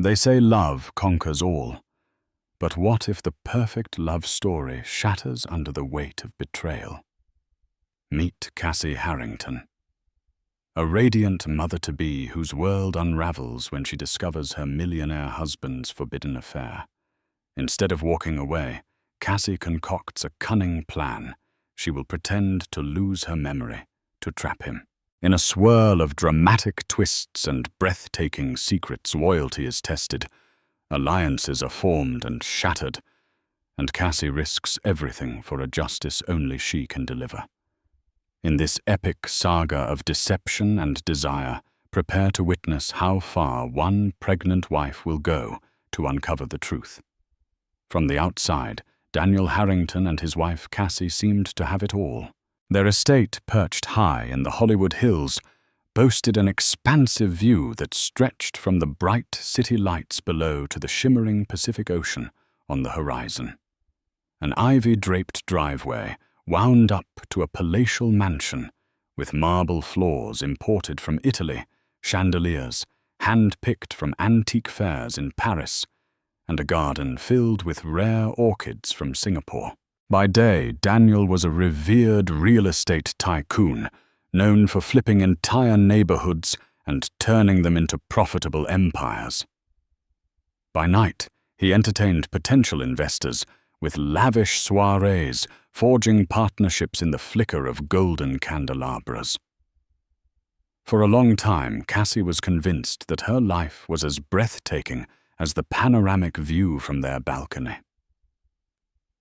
They say love conquers all. But what if the perfect love story shatters under the weight of betrayal? Meet Cassie Harrington, a radiant mother-to-be whose world unravels when she discovers her millionaire husband's forbidden affair. Instead of walking away, Cassie concocts a cunning plan. She will pretend to lose her memory to trap him. In a swirl of dramatic twists and breathtaking secrets, loyalty is tested, alliances are formed and shattered, and Cassie risks everything for a justice only she can deliver. In this epic saga of deception and desire, prepare to witness how far one pregnant wife will go to uncover the truth. From the outside, Daniel Harrington and his wife Cassie seemed to have it all. Their estate, perched high in the Hollywood Hills, boasted an expansive view that stretched from the bright city lights below to the shimmering Pacific Ocean on the horizon. An ivy-draped driveway wound up to a palatial mansion with marble floors imported from Italy, chandeliers hand-picked from antique fairs in Paris, and a garden filled with rare orchids from Singapore. By day, Daniel was a revered real estate tycoon, known for flipping entire neighborhoods and turning them into profitable empires. By night, he entertained potential investors with lavish soirees, forging partnerships in the flicker of golden candelabras. For a long time, Cassie was convinced that her life was as breathtaking as the panoramic view from their balcony.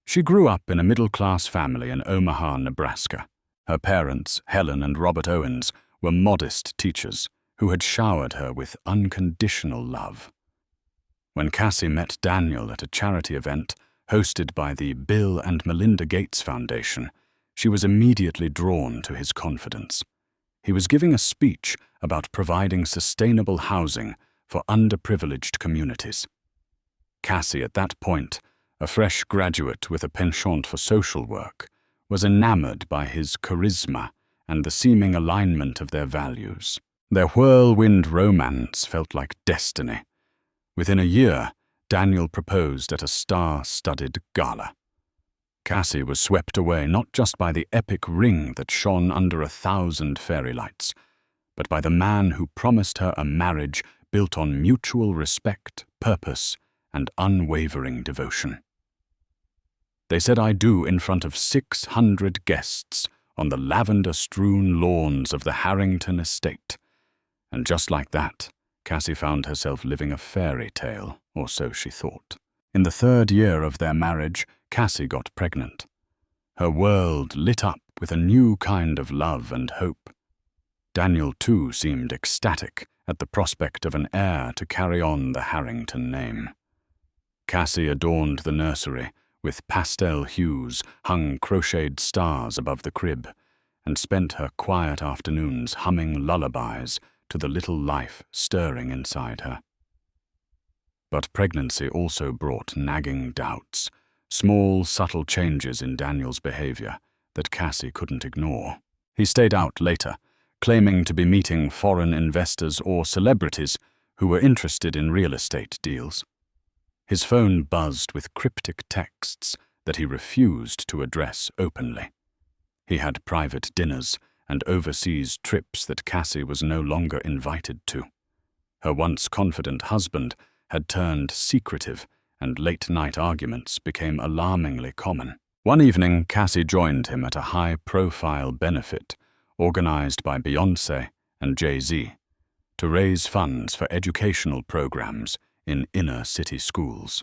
She grew up in a middle-class family in Omaha, Nebraska. Her parents, Helen and Robert Owens, were modest teachers who had showered her with unconditional love. When Cassie met Daniel at a charity event hosted by the Bill and Melinda Gates Foundation, she was immediately drawn to his confidence. He was giving a speech about providing sustainable housing for underprivileged communities. Cassie, at that point, a fresh graduate with a penchant for social work, was enamored by his charisma and the seeming alignment of their values. Their whirlwind romance felt like destiny. Within a year, Daniel proposed at a star-studded gala. Cassie was swept away not just by the epic ring that shone under 1,000 fairy lights, but by the man who promised her a marriage built on mutual respect, purpose, and unwavering devotion. They said "I do" in front of 600 guests on the lavender-strewn lawns of the Harrington estate. And just like that, Cassie found herself living a fairy tale, or so she thought. In the 3rd year of their marriage, Cassie got pregnant. Her world lit up with a new kind of love and hope. Daniel, too, seemed ecstatic at the prospect of an heir to carry on the Harrington name. Cassie adorned the nursery with pastel hues, hung crocheted stars above the crib, and spent her quiet afternoons humming lullabies to the little life stirring inside her. But pregnancy also brought nagging doubts, small, subtle changes in Daniel's behavior that Cassie couldn't ignore. He stayed out later, claiming to be meeting foreign investors or celebrities who were interested in real estate deals. His phone buzzed with cryptic texts that he refused to address openly. He had private dinners and overseas trips that Cassie was no longer invited to. Her once confident husband had turned secretive, and late-night arguments became alarmingly common. One evening, Cassie joined him at a high-profile benefit organized by Beyoncé and Jay-Z to raise funds for educational programs in inner-city schools.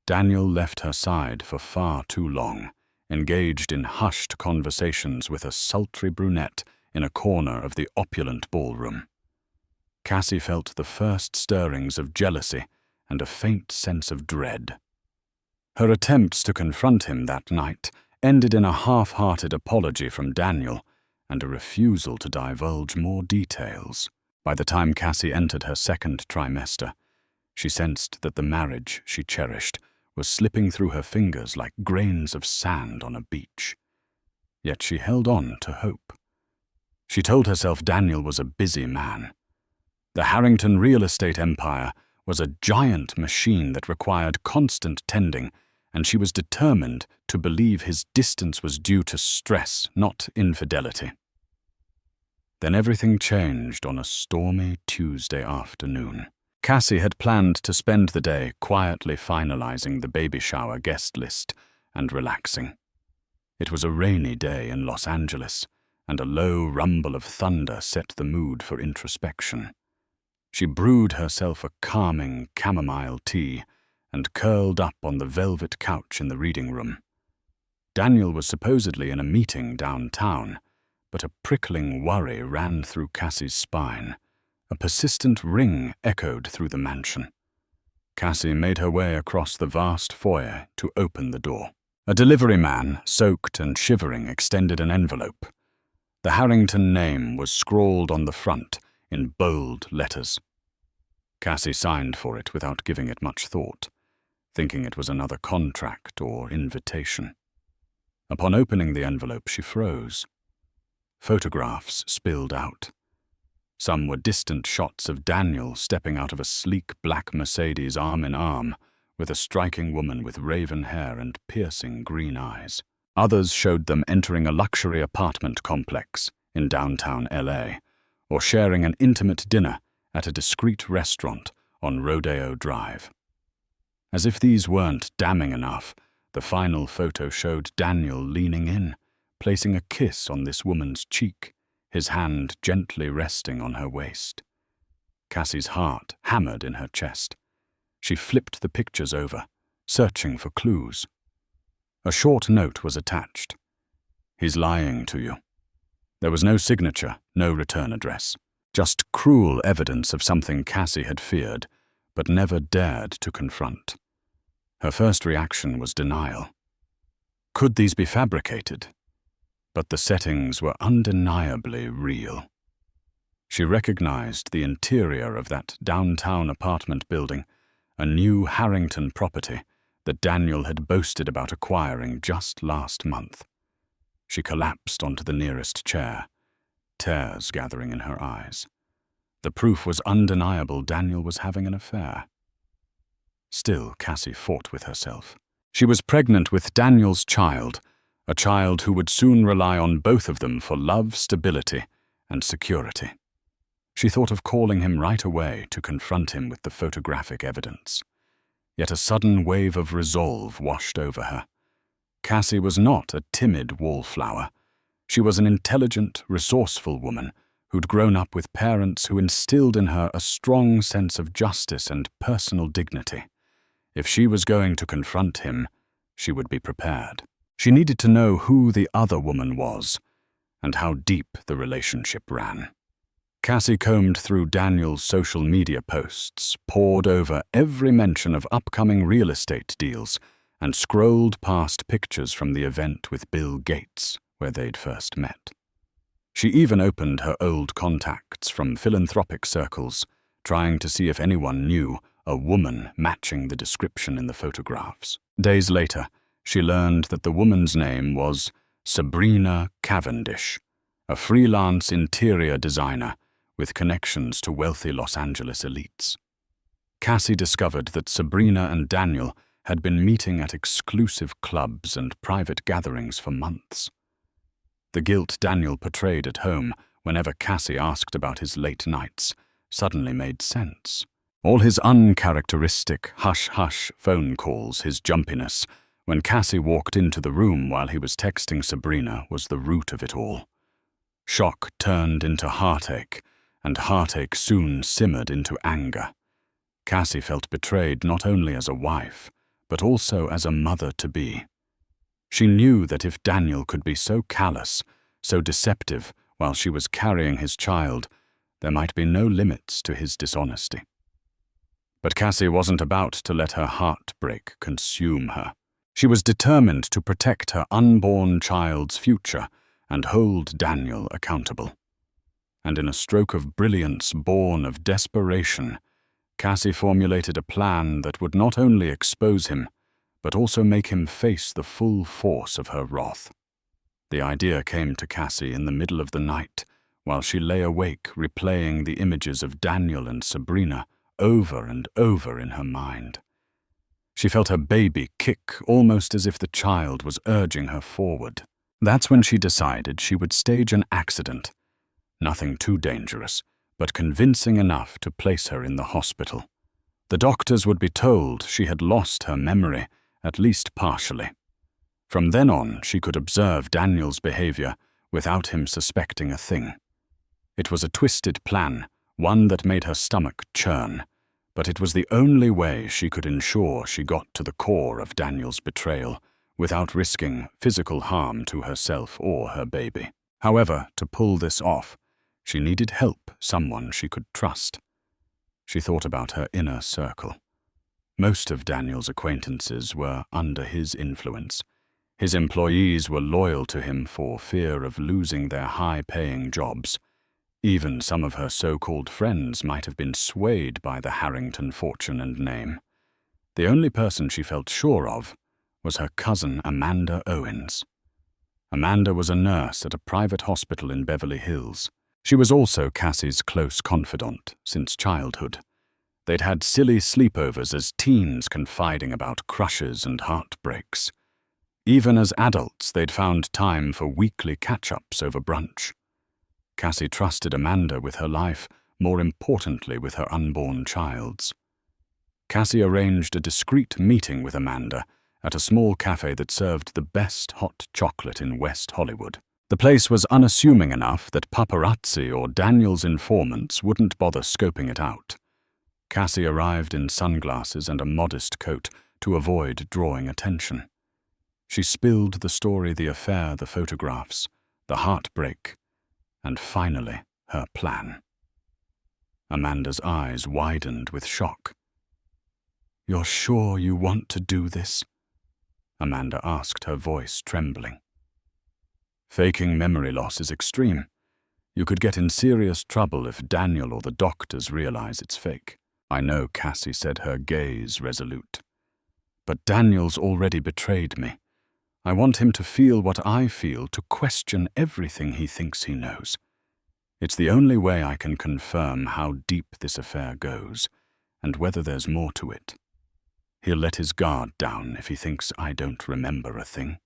Daniel left her side for far too long, engaged in hushed conversations with a sultry brunette in a corner of the opulent ballroom. Cassie felt the first stirrings of jealousy and a faint sense of dread. Her attempts to confront him that night ended in a half-hearted apology from Daniel and a refusal to divulge more details. By the time Cassie entered her 2nd trimester, she sensed that the marriage she cherished was slipping through her fingers like grains of sand on a beach. Yet she held on to hope. She told herself Daniel was a busy man. The Harrington real estate empire was a giant machine that required constant tending, and she was determined to believe his distance was due to stress, not infidelity. Then everything changed on a stormy Tuesday afternoon. Cassie had planned to spend the day quietly finalizing the baby shower guest list and relaxing. It was a rainy day in Los Angeles, and a low rumble of thunder set the mood for introspection. She brewed herself a calming chamomile tea and curled up on the velvet couch in the reading room. Daniel was supposedly in a meeting downtown, but a prickling worry ran through Cassie's spine. A persistent ring echoed through the mansion. Cassie made her way across the vast foyer to open the door. A delivery man, soaked and shivering, extended an envelope. The Harrington name was scrawled on the front in bold letters. Cassie signed for it without giving it much thought, thinking it was another contract or invitation. Upon opening the envelope, she froze. Photographs spilled out. Some were distant shots of Daniel stepping out of a sleek black Mercedes arm in arm with a striking woman with raven hair and piercing green eyes. Others showed them entering a luxury apartment complex in downtown LA, or sharing an intimate dinner at a discreet restaurant on Rodeo Drive. As if these weren't damning enough, the final photo showed Daniel leaning in, placing a kiss on this woman's cheek, his hand gently resting on her waist. Cassie's heart hammered in her chest. She flipped the pictures over, searching for clues. A short note was attached. "He's lying to you." There was no signature, no return address, just cruel evidence of something Cassie had feared, but never dared to confront. Her first reaction was denial. Could these be fabricated? But the settings were undeniably real. She recognized the interior of that downtown apartment building, a new Harrington property that Daniel had boasted about acquiring just last month. She collapsed onto the nearest chair, tears gathering in her eyes. The proof was undeniable. Daniel was having an affair. Still, Cassie fought with herself. She was pregnant with Daniel's child, a child who would soon rely on both of them for love, stability, and security. She thought of calling him right away to confront him with the photographic evidence. Yet a sudden wave of resolve washed over her. Cassie was not a timid wallflower. She was an intelligent, resourceful woman who'd grown up with parents who instilled in her a strong sense of justice and personal dignity. If she was going to confront him, she would be prepared. She needed to know who the other woman was and how deep the relationship ran. Cassie combed through Daniel's social media posts, pored over every mention of upcoming real estate deals, and scrolled past pictures from the event with Bill Gates, where they'd first met. She even opened her old contacts from philanthropic circles, trying to see if anyone knew a woman matching the description in the photographs. Days later, she learned that the woman's name was Sabrina Cavendish, a freelance interior designer with connections to wealthy Los Angeles elites. Cassie discovered that Sabrina and Daniel had been meeting at exclusive clubs and private gatherings for months. The guilt Daniel portrayed at home whenever Cassie asked about his late nights suddenly made sense. All his uncharacteristic hush-hush phone calls, his jumpiness, when Cassie walked into the room while he was texting Sabrina, was the root of it all. Shock turned into heartache, and heartache soon simmered into anger. Cassie felt betrayed not only as a wife, but also as a mother-to-be. She knew that if Daniel could be so callous, so deceptive while she was carrying his child, there might be no limits to his dishonesty. But Cassie wasn't about to let her heartbreak consume her. She was determined to protect her unborn child's future and hold Daniel accountable. And in a stroke of brilliance born of desperation, Cassie formulated a plan that would not only expose him, but also make him face the full force of her wrath. The idea came to Cassie in the middle of the night, while she lay awake replaying the images of Daniel and Sabrina over and over in her mind. She felt her baby kick almost as if the child was urging her forward. That's when she decided she would stage an accident. Nothing too dangerous, but convincing enough to place her in the hospital. The doctors would be told she had lost her memory, at least partially. From then on, she could observe Daniel's behavior without him suspecting a thing. It was a twisted plan, one that made her stomach churn, but it was the only way she could ensure she got to the core of Daniel's betrayal without risking physical harm to herself or her baby. However, to pull this off, she needed help, someone she could trust. She thought about her inner circle. Most of Daniel's acquaintances were under his influence. His employees were loyal to him for fear of losing their high-paying jobs. Even some of her so-called friends might have been swayed by the Harrington fortune and name. The only person she felt sure of was her cousin Amanda Owens. Amanda was a nurse at a private hospital in Beverly Hills. She was also Cassie's close confidant since childhood. They'd had silly sleepovers as teens confiding about crushes and heartbreaks. Even as adults, they'd found time for weekly catch-ups over brunch. Cassie trusted Amanda with her life, more importantly with her unborn child's. Cassie arranged a discreet meeting with Amanda at a small cafe that served the best hot chocolate in West Hollywood. The place was unassuming enough that paparazzi or Daniel's informants wouldn't bother scoping it out. Cassie arrived in sunglasses and a modest coat to avoid drawing attention. She spilled the story, the affair, the photographs, the heartbreak, and finally, her plan. Amanda's eyes widened with shock. "You're sure you want to do this?" Amanda asked, her voice trembling. "Faking memory loss is extreme. You could get in serious trouble if Daniel or the doctors realize it's fake." "I know," Cassie said, her gaze resolute. "But Daniel's already betrayed me. I want him to feel what I feel, to question everything he thinks he knows. It's the only way I can confirm how deep this affair goes, and whether there's more to it. He'll let his guard down if he thinks I don't remember a thing."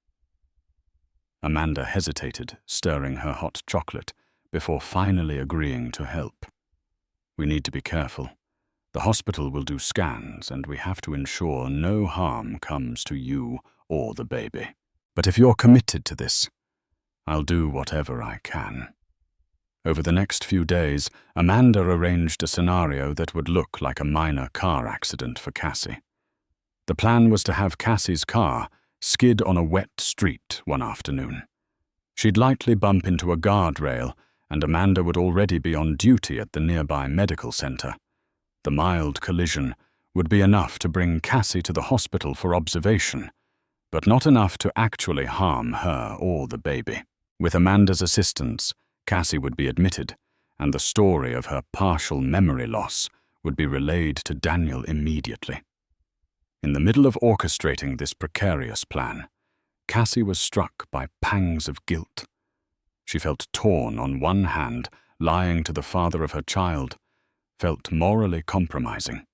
Amanda hesitated, stirring her hot chocolate, before finally agreeing to help. "We need to be careful. The hospital will do scans, and we have to ensure no harm comes to you or the baby. But if you're committed to this, I'll do whatever I can." Over the next few days, Amanda arranged a scenario that would look like a minor car accident for Cassie. The plan was to have Cassie's car skid on a wet street one afternoon. She'd lightly bump into a guardrail, and Amanda would already be on duty at the nearby medical center. The mild collision would be enough to bring Cassie to the hospital for observation, but not enough to actually harm her or the baby. With Amanda's assistance, Cassie would be admitted, and the story of her partial memory loss would be relayed to Daniel immediately. In the middle of orchestrating this precarious plan, Cassie was struck by pangs of guilt. She felt torn on one hand, lying to the father of her child, felt morally compromising.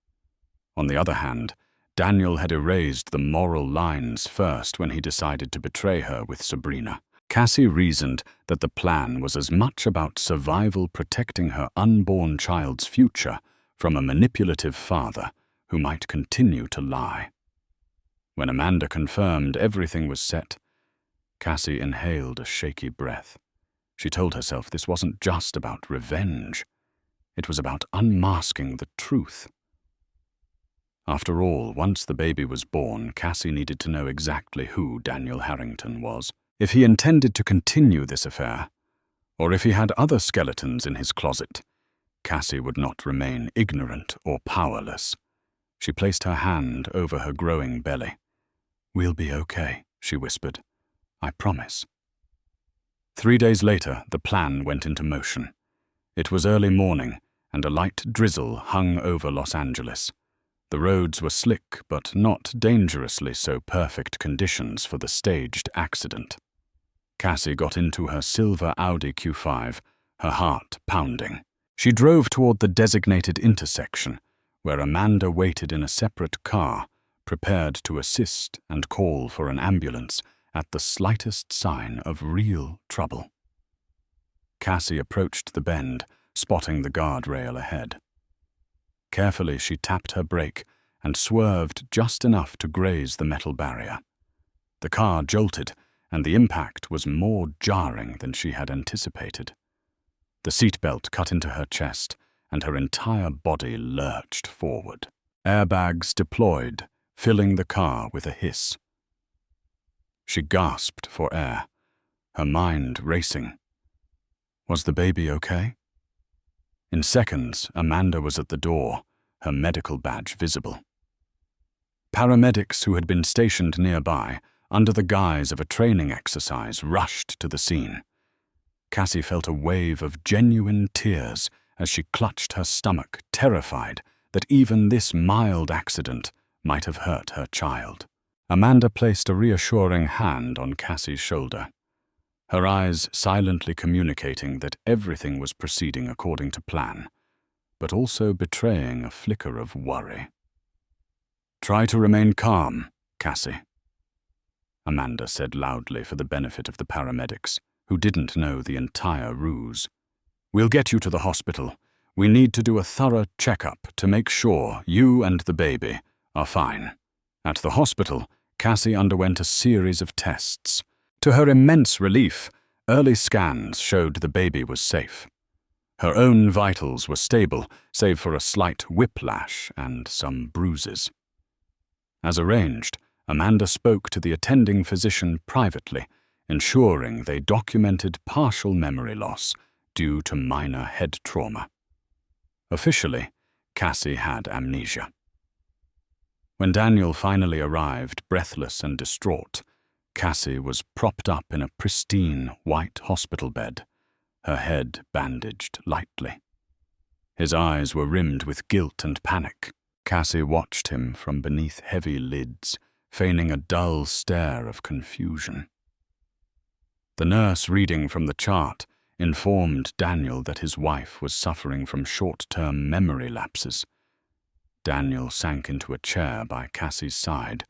On the other hand, Daniel had erased the moral lines first when he decided to betray her with Sabrina. Cassie reasoned that the plan was as much about survival, protecting her unborn child's future from a manipulative father who might continue to lie. When Amanda confirmed everything was set, Cassie inhaled a shaky breath. She told herself this wasn't just about revenge. It was about unmasking the truth. After all, once the baby was born, Cassie needed to know exactly who Daniel Harrington was. If he intended to continue this affair, or if he had other skeletons in his closet, Cassie would not remain ignorant or powerless. She placed her hand over her growing belly. "We'll be okay," she whispered. "I promise." 3 days later, the plan went into motion. It was early morning, and a light drizzle hung over Los Angeles. The roads were slick, but not dangerously so, perfect conditions for the staged accident. Cassie got into her silver Audi Q5, her heart pounding. She drove toward the designated intersection, where Amanda waited in a separate car, prepared to assist and call for an ambulance at the slightest sign of real trouble. Cassie approached the bend, spotting the guardrail ahead. Carefully, she tapped her brake and swerved just enough to graze the metal barrier. The car jolted, and the impact was more jarring than she had anticipated. The seatbelt cut into her chest, and her entire body lurched forward. Airbags deployed, filling the car with a hiss. She gasped for air, her mind racing. Was the baby okay? In seconds, Amanda was at the door, her medical badge visible. Paramedics who had been stationed nearby, under the guise of a training exercise, rushed to the scene. Cassie felt a wave of genuine tears as she clutched her stomach, terrified that even this mild accident might have hurt her child. Amanda placed a reassuring hand on Cassie's shoulder, her eyes silently communicating that everything was proceeding according to plan, but also betraying a flicker of worry. "Try to remain calm, Cassie," Amanda said loudly for the benefit of the paramedics, who didn't know the entire ruse. "We'll get you to the hospital. We need to do a thorough checkup to make sure you and the baby are fine." At the hospital, Cassie underwent a series of tests. To her immense relief, early scans showed the baby was safe. Her own vitals were stable, save for a slight whiplash and some bruises. As arranged, Amanda spoke to the attending physician privately, ensuring they documented partial memory loss due to minor head trauma. Officially, Cassie had amnesia. When Daniel finally arrived, breathless and distraught, Cassie was propped up in a pristine white hospital bed, her head bandaged lightly. His eyes were rimmed with guilt and panic. Cassie watched him from beneath heavy lids, feigning a dull stare of confusion. The nurse reading from the chart informed Daniel that his wife was suffering from short-term memory lapses. Daniel sank into a chair by Cassie's side,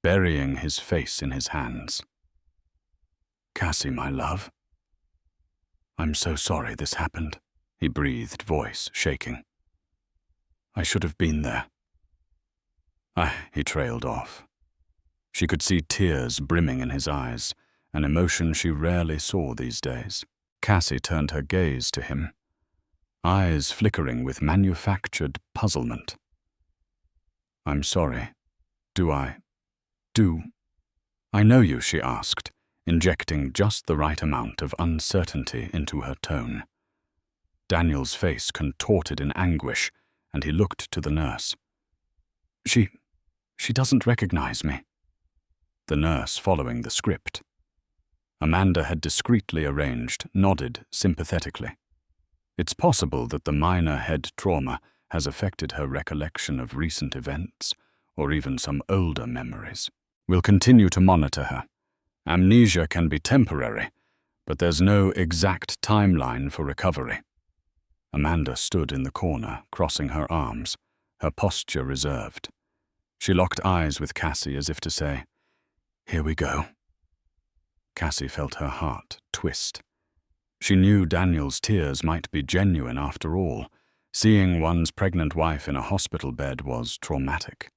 burying his face in his hands. "Cassie, my love. I'm so sorry this happened," he breathed, voice shaking. "I should have been there." He trailed off. She could see tears brimming in his eyes, an emotion she rarely saw these days. Cassie turned her gaze to him, eyes flickering with manufactured puzzlement. "I'm sorry. Do I know you?" she asked, injecting just the right amount of uncertainty into her tone. Daniel's face contorted in anguish, and he looked to the nurse. She doesn't recognize me." The nurse following the script. Amanda had discreetly arranged, nodded sympathetically. It's possible that the minor head trauma has affected her recollection of recent events, or even some older memories. "We'll continue to monitor her. Amnesia can be temporary, but there's no exact timeline for recovery." Amanda stood in the corner, crossing her arms, her posture reserved. She locked eyes with Cassie as if to say, "Here we go." Cassie felt her heart twist. She knew Daniel's tears might be genuine after all. Seeing one's pregnant wife in a hospital bed was traumatic.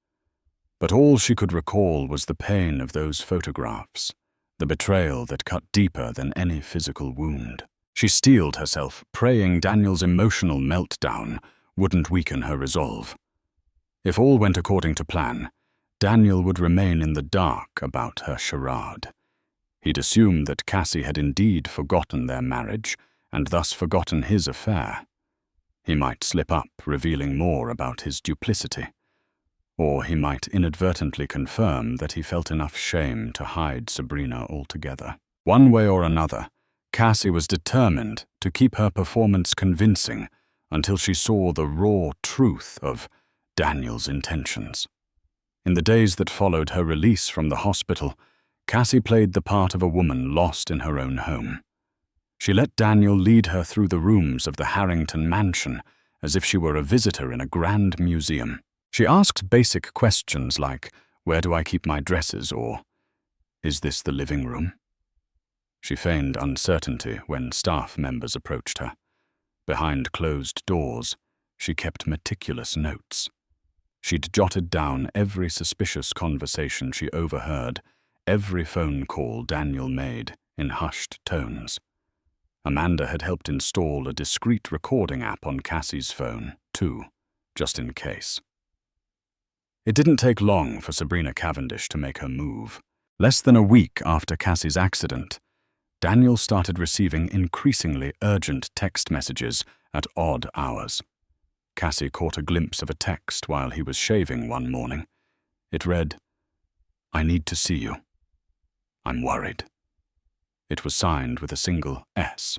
But all she could recall was the pain of those photographs, the betrayal that cut deeper than any physical wound. She steeled herself, praying Daniel's emotional meltdown wouldn't weaken her resolve. If all went according to plan, Daniel would remain in the dark about her charade. He'd assumed that Cassie had indeed forgotten their marriage, and thus forgotten his affair. He might slip up, revealing more about his duplicity. Or he might inadvertently confirm that he felt enough shame to hide Sabrina altogether. One way or another, Cassie was determined to keep her performance convincing until she saw the raw truth of Daniel's intentions. In the days that followed her release from the hospital, Cassie played the part of a woman lost in her own home. She let Daniel lead her through the rooms of the Harrington mansion as if she were a visitor in a grand museum. She asked basic questions like, "Where do I keep my dresses?" or "Is this the living room?" She feigned uncertainty when staff members approached her. Behind closed doors, she kept meticulous notes. She'd jotted down every suspicious conversation she overheard, every phone call Daniel made in hushed tones. Amanda had helped install a discreet recording app on Cassie's phone, too, just in case. It didn't take long for Sabrina Cavendish to make her move. Less than a week after Cassie's accident, Daniel started receiving increasingly urgent text messages at odd hours. Cassie caught a glimpse of a text while he was shaving one morning. It read, "I need to see you. I'm worried." It was signed with a single S.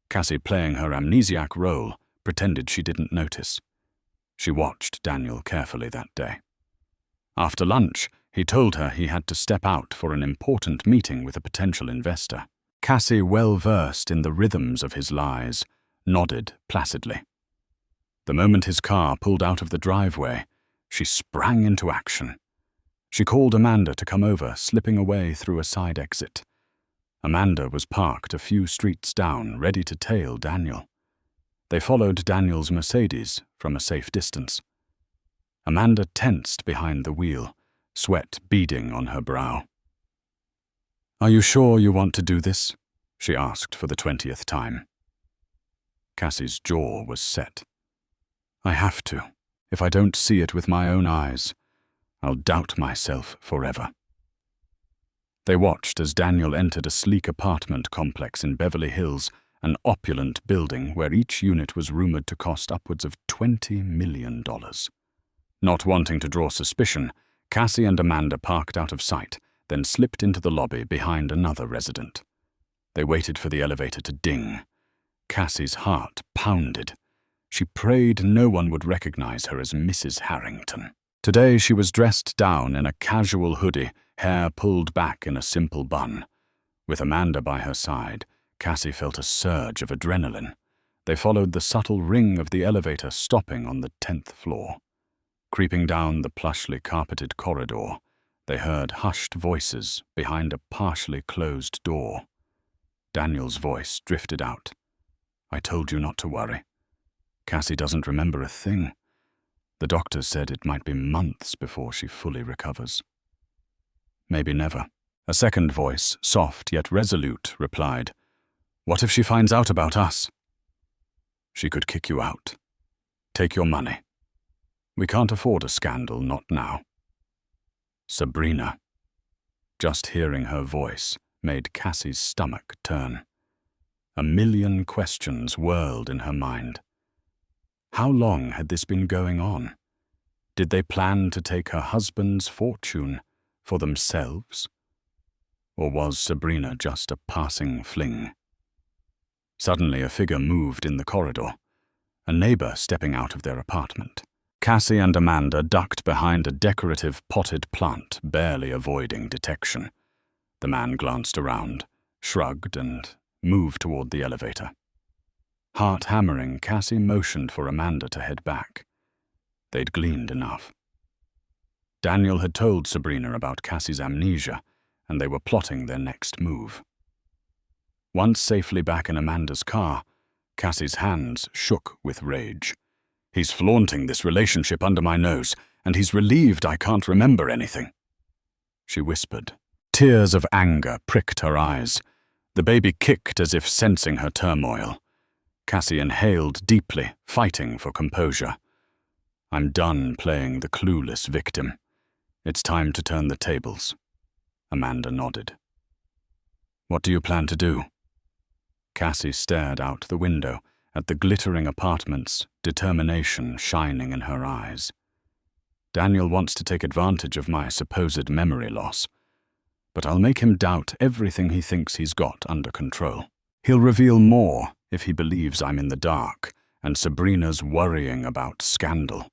Cassie, playing her amnesiac role, pretended she didn't notice. She watched Daniel carefully that day. After lunch, he told her he had to step out for an important meeting with a potential investor. Cassie, well versed in the rhythms of his lies, nodded placidly. The moment his car pulled out of the driveway, she sprang into action. She called Amanda to come over, slipping away through a side exit. Amanda was parked a few streets down, ready to tail Daniel. They followed Daniel's Mercedes from a safe distance. Amanda tensed behind the wheel, sweat beading on her brow. "Are you sure you want to do this?" she asked for the 20th time. Cassie's jaw was set. "I have to. If I don't see it with my own eyes, I'll doubt myself forever." They watched as Daniel entered a sleek apartment complex in Beverly Hills, an opulent building where each unit was rumored to cost upwards of $20 million. Not wanting to draw suspicion, Cassie and Amanda parked out of sight, then slipped into the lobby behind another resident. They waited for the elevator to ding. Cassie's heart pounded. She prayed no one would recognize her as Mrs. Harrington. Today she was dressed down in a casual hoodie, hair pulled back in a simple bun. With Amanda by her side, Cassie felt a surge of adrenaline. They followed the subtle ring of the elevator, stopping on the 10th floor. Creeping down the plushly carpeted corridor, they heard hushed voices behind a partially closed door. Daniel's voice drifted out. "I told you not to worry. Cassie doesn't remember a thing. The doctors said it might be months before she fully recovers." "Maybe never." A second voice, soft yet resolute, replied, "What if she finds out about us?" "She could kick you out. Take your money. We can't afford a scandal, not now." Sabrina. Just hearing her voice made Cassie's stomach turn. A million questions whirled in her mind. How long had this been going on? Did they plan to take her husband's fortune for themselves? Or was Sabrina just a passing fling? Suddenly a figure moved in the corridor, a neighbor stepping out of their apartment. Cassie and Amanda ducked behind a decorative potted plant, barely avoiding detection. The man glanced around, shrugged, and moved toward the elevator. Heart hammering, Cassie motioned for Amanda to head back. They'd gleaned enough. Daniel had told Sabrina about Cassie's amnesia, and they were plotting their next move. Once safely back in Amanda's car, Cassie's hands shook with rage. "He's flaunting this relationship under my nose, and he's relieved I can't remember anything," she whispered. Tears of anger pricked her eyes. The baby kicked as if sensing her turmoil. Cassie inhaled deeply, fighting for composure. "I'm done playing the clueless victim. It's time to turn the tables." Amanda nodded. "What do you plan to do?" Cassie stared out the window at the glittering apartments, determination shining in her eyes. "Daniel wants to take advantage of my supposed memory loss, but I'll make him doubt everything he thinks he's got under control. He'll reveal more if he believes I'm in the dark, and Sabrina's worrying about scandal.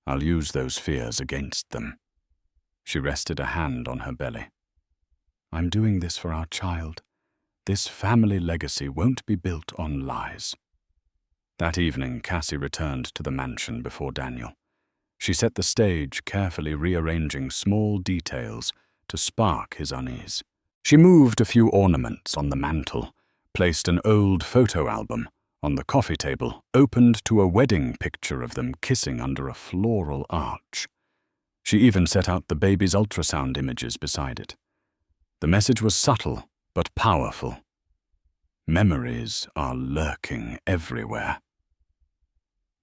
I'll use those fears against them." She rested a hand on her belly. "I'm doing this for our child. This family legacy won't be built on lies." That evening, Cassie returned to the mansion before Daniel. She set the stage, carefully rearranging small details to spark his unease. She moved a few ornaments on the mantel, placed an old photo album on the coffee table, opened to a wedding picture of them kissing under a floral arch. She even set out the baby's ultrasound images beside it. The message was subtle but powerful. Memories are lurking everywhere.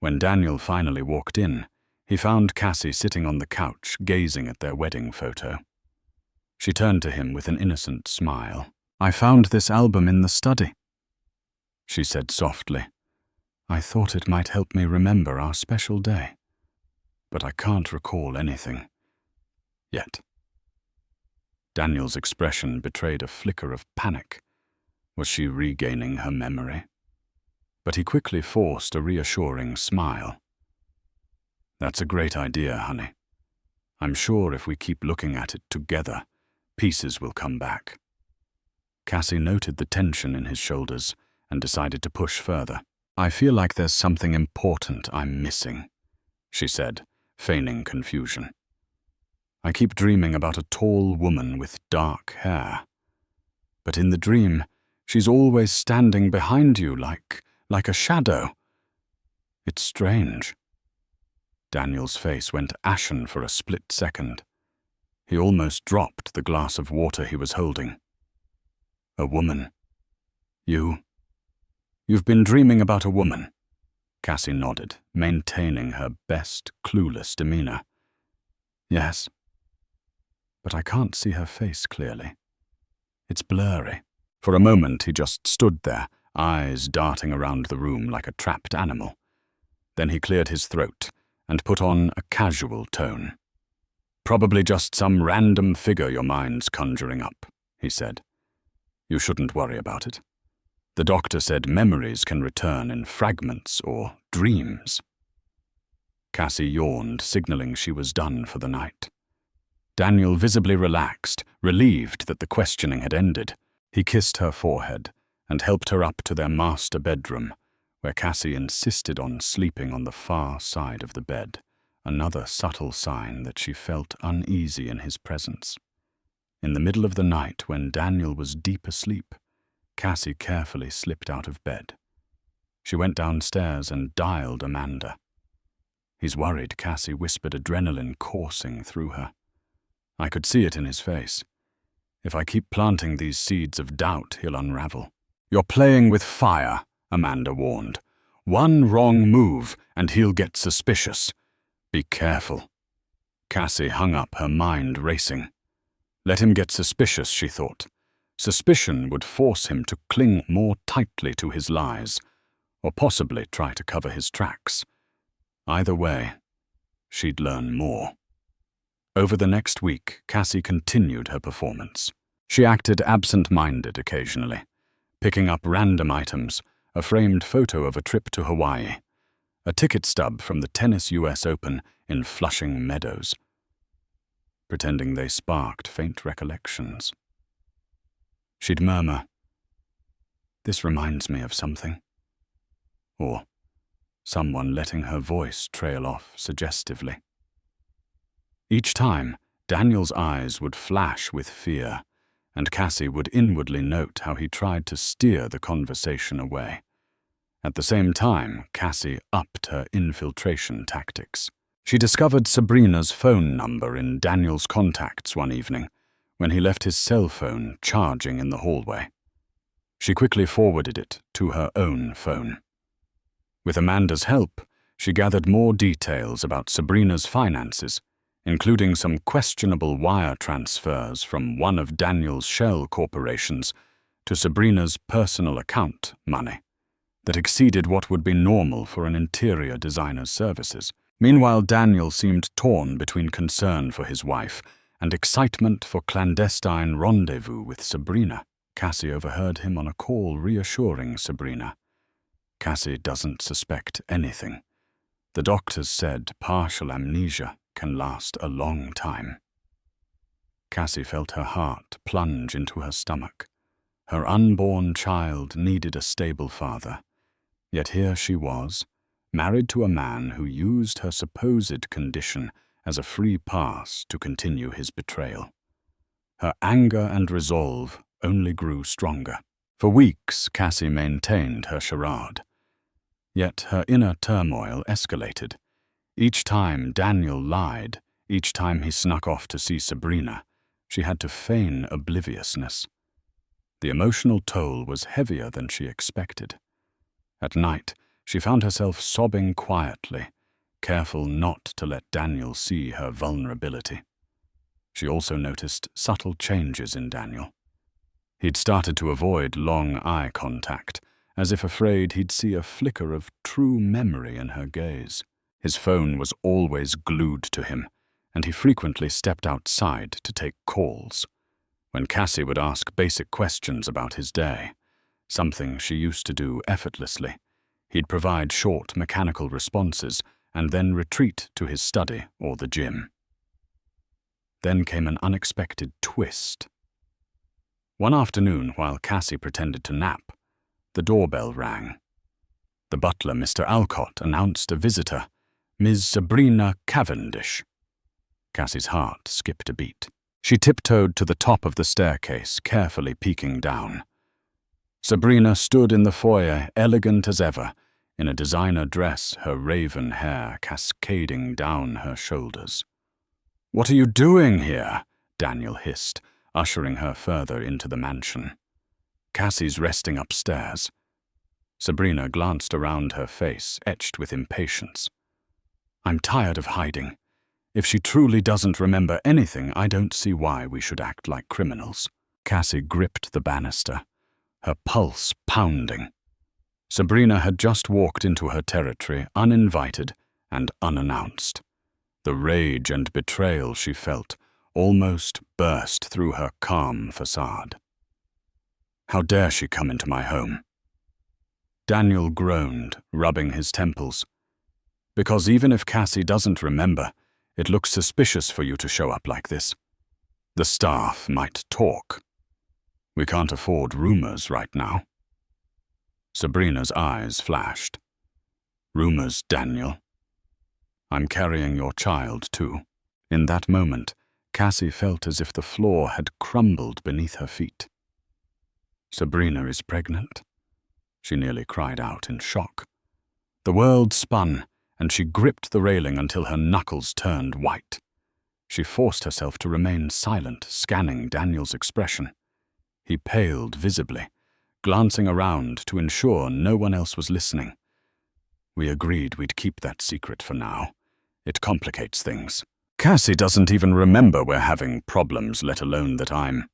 When Daniel finally walked in, he found Cassie sitting on the couch, gazing at their wedding photo. She turned to him with an innocent smile. "I found this album in the study," she said softly. "I thought it might help me remember our special day, but I can't recall anything yet." Daniel's expression betrayed a flicker of panic. Was she regaining her memory? But he quickly forced a reassuring smile. "That's a great idea, honey. I'm sure if we keep looking at it together, pieces will come back." Cassie noted the tension in his shoulders and decided to push further. "I feel like there's something important I'm missing," she said, feigning confusion. "I keep dreaming about a tall woman with dark hair. But in the dream, she's always standing behind you like a shadow. It's strange." Daniel's face went ashen for a split second. He almost dropped the glass of water he was holding. "A woman? You've been dreaming about a woman?" Cassie nodded, maintaining her best clueless demeanor. "Yes. But I can't see her face clearly. It's blurry." For a moment he just stood there, eyes darting around the room like a trapped animal. Then he cleared his throat and put on a casual tone. "Probably just some random figure your mind's conjuring up," he said. "You shouldn't worry about it. The doctor said memories can return in fragments or dreams." Cassie yawned, signaling she was done for the night. Daniel visibly relaxed, relieved that the questioning had ended. He kissed her forehead and helped her up to their master bedroom, where Cassie insisted on sleeping on the far side of the bed, another subtle sign that she felt uneasy in his presence. In the middle of the night, when Daniel was deep asleep, Cassie carefully slipped out of bed. She went downstairs and dialed Amanda. "He's worried," Cassie whispered, adrenaline coursing through her. I could see it in his face. "If I keep planting these seeds of doubt, he'll unravel." "You're playing with fire," Amanda warned. "One wrong move and he'll get suspicious. Be careful." Cassie hung up, her mind racing. Let him get suspicious, she thought. Suspicion would force him to cling more tightly to his lies, or possibly try to cover his tracks. Either way, she'd learn more. Over the next week, Cassie continued her performance. She acted absent-minded occasionally, picking up random items, a framed photo of a trip to Hawaii, a ticket stub from the tennis US Open in Flushing Meadows, pretending they sparked faint recollections. She'd murmur, "This reminds me of something," or someone letting her voice trail off suggestively. Each time, Daniel's eyes would flash with fear, and Cassie would inwardly note how he tried to steer the conversation away. At the same time, Cassie upped her infiltration tactics. She discovered Sabrina's phone number in Daniel's contacts one evening, when he left his cell phone charging in the hallway. She quickly forwarded it to her own phone. With Amanda's help, she gathered more details about Sabrina's finances, including some questionable wire transfers from one of Daniel's shell corporations to Sabrina's personal account money that exceeded what would be normal for an interior designer's services. Meanwhile, Daniel seemed torn between concern for his wife and excitement for clandestine rendezvous with Sabrina. Cassie overheard him on a call reassuring Sabrina. "Cassie doesn't suspect anything. The doctors said partial amnesia can last a long time." Cassie felt her heart plunge into her stomach. Her unborn child needed a stable father, Yet here she was, married to a man who used her supposed condition as a free pass to continue his betrayal. Her anger and resolve only grew stronger. For weeks, Cassie maintained her charade. Yet her inner turmoil escalated. Each time Daniel lied, each time he snuck off to see Sabrina, she had to feign obliviousness. The emotional toll was heavier than she expected. At night, she found herself sobbing quietly, careful not to let Daniel see her vulnerability. She also noticed subtle changes in Daniel. He'd started to avoid long eye contact, as if afraid he'd see a flicker of true memory in her gaze. His phone was always glued to him, and he frequently stepped outside to take calls. When Cassie would ask basic questions about his day, something she used to do effortlessly, he'd provide short mechanical responses and then retreat to his study or the gym. Then came an unexpected twist. One afternoon, while Cassie pretended to nap, the doorbell rang. The butler, Mr. Alcott, announced a visitor, Ms. Sabrina Cavendish. Cassie's heart skipped a beat. She tiptoed to the top of the staircase, carefully peeking down. Sabrina stood in the foyer, elegant as ever, in a designer dress, her raven hair cascading down her shoulders. "What are you doing here?" Daniel hissed, ushering her further into the mansion. "Cassie's resting upstairs." Sabrina glanced around, her face etched with impatience. "I'm tired of hiding. If she truly doesn't remember anything, I don't see why we should act like criminals." Cassie gripped the banister, her pulse pounding. Sabrina had just walked into her territory, uninvited and unannounced. The rage and betrayal she felt almost burst through her calm facade. "How dare she come into my home?" Daniel groaned, rubbing his temples. "Because even if Cassie doesn't remember, it looks suspicious for you to show up like this. The staff might talk. We can't afford rumors right now." Sabrina's eyes flashed. "Rumors, Daniel? I'm carrying your child, too." In that moment, Cassie felt as if the floor had crumbled beneath her feet. "Sabrina is pregnant?" She nearly cried out in shock. The world spun, and she gripped the railing until her knuckles turned white. She forced herself to remain silent, scanning Daniel's expression. He paled visibly, glancing around to ensure no one else was listening. "We agreed we'd keep that secret for now. It complicates things. Cassie doesn't even remember we're having problems, let alone that I'm—"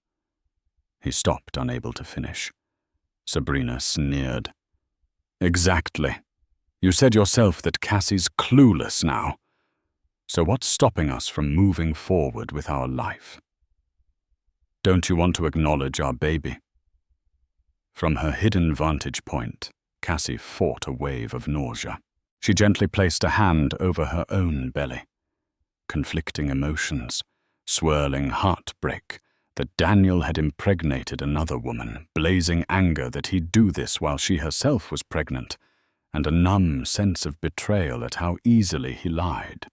He stopped, unable to finish. Sabrina sneered. "Exactly. You said yourself that Cassie's clueless now. So what's stopping us from moving forward with our life? Don't you want to acknowledge our baby?" From her hidden vantage point, Cassie fought a wave of nausea. She gently placed a hand over her own belly. Conflicting emotions, swirling heartbreak that Daniel had impregnated another woman, blazing anger that he'd do this while she herself was pregnant, and a numb sense of betrayal at how easily he lied.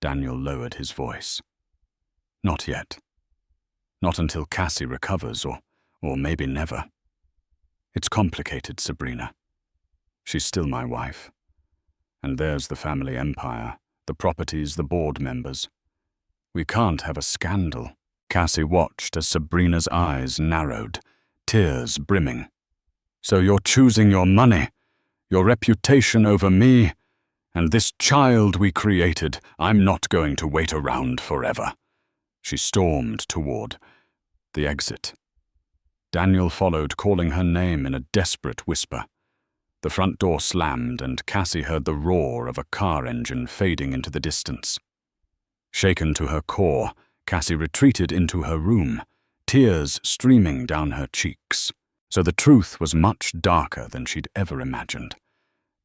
Daniel lowered his voice. "Not yet. Not until Cassie recovers, or maybe never. It's complicated, Sabrina. She's still my wife. And there's the family empire, the properties, the board members. We can't have a scandal." Cassie watched as Sabrina's eyes narrowed, tears brimming. "So you're choosing your money, your reputation over me, and this child we created. I'm not going to wait around forever." She stormed toward the exit. Daniel followed, calling her name in a desperate whisper. The front door slammed, and Cassie heard the roar of a car engine fading into the distance. Shaken to her core, Cassie retreated into her room, tears streaming down her cheeks. So the truth was much darker than she'd ever imagined.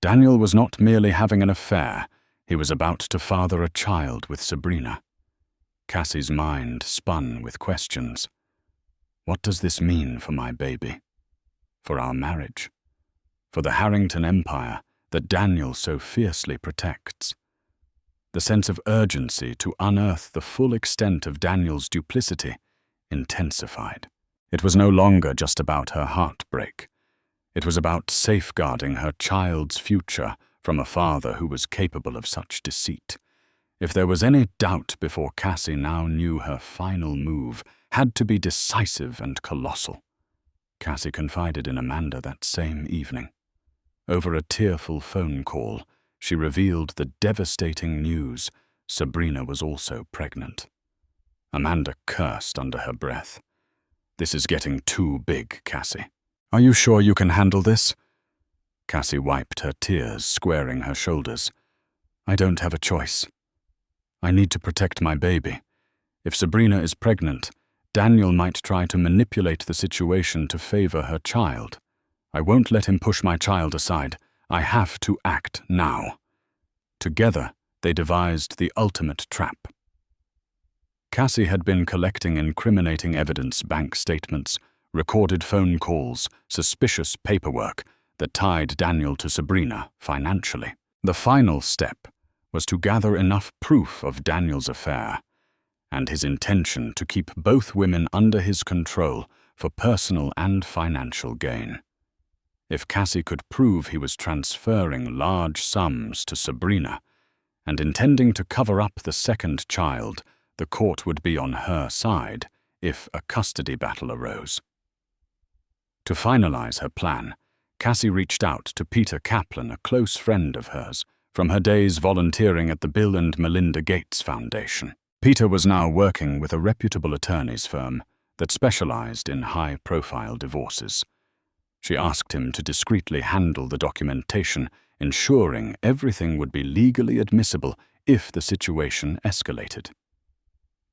Daniel was not merely having an affair, he was about to father a child with Sabrina. Cassie's mind spun with questions. What does this mean for my baby? For our marriage? for the Harrington empire that Daniel so fiercely protects. The sense of urgency to unearth the full extent of Daniel's duplicity intensified. It was no longer just about her heartbreak. It was about safeguarding her child's future from a father who was capable of such deceit. If there was any doubt before Cassie now knew her final move had to be decisive and colossal. Cassie confided in Amanda that same evening. Over a tearful phone call, she revealed the devastating news: Sabrina was also pregnant. Amanda cursed under her breath. "This is getting too big, Cassie. Are you sure you can handle this?" Cassie wiped her tears, squaring her shoulders. "I don't have a choice. I need to protect my baby. If Sabrina is pregnant, Daniel might try to manipulate the situation to favor her child. I won't let him push my child aside. I have to act now." Together, they devised the ultimate trap. Cassie had been collecting incriminating evidence, bank statements, recorded phone calls, suspicious paperwork that tied Daniel to Sabrina financially. The final step was to gather enough proof of Daniel's affair and his intention to keep both women under his control for personal and financial gain. If Cassie could prove he was transferring large sums to Sabrina and intending to cover up the second child, the court would be on her side if a custody battle arose. To finalize her plan, Cassie reached out to Peter Kaplan, a close friend of hers, from her days volunteering at the Bill and Melinda Gates Foundation. Peter was now working with a reputable attorney's firm that specialized in high-profile divorces. She asked him to discreetly handle the documentation, ensuring everything would be legally admissible if the situation escalated.